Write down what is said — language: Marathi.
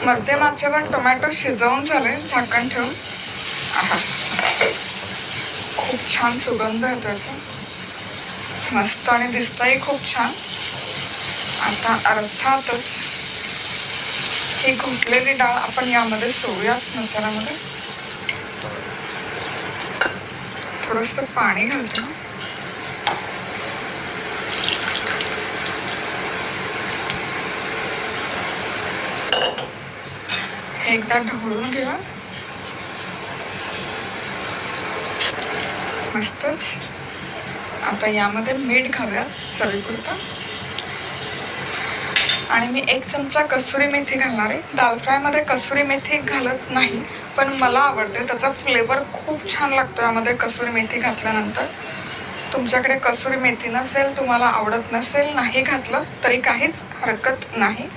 मध्यम आचेवर टोमॅटो शिजवून झाले, झाकण ठेवून. आहा, खूप छान सुगंध येतो याचा, मस्त आणि दिसतंही खूप छान. आता अर्थातच ही घोटलेली डाळ आपण यामध्ये सोडूयात मसाल्यामध्ये. थोडंसं पाणी घालतो. हे एकदा ढवळून घेऊया. मस्तच. आता यामध्ये मीठ घालूयात चवीपुरतं. आणि मी 1 चमचा कसुरी मेथी घालणार आहे. दाल फ्रायमध्ये कसुरी मेथी घालत नाही, पण मला आवडते, त्याचा फ्लेवर खूप छान लागतो यामध्ये कसुरी मेथी घातल्यानंतर. तुमच्याकडे कसुरी मेथी नसेल, तुम्हाला आवडत नसेल, नाही घातलं तरी काहीच हरकत नाही.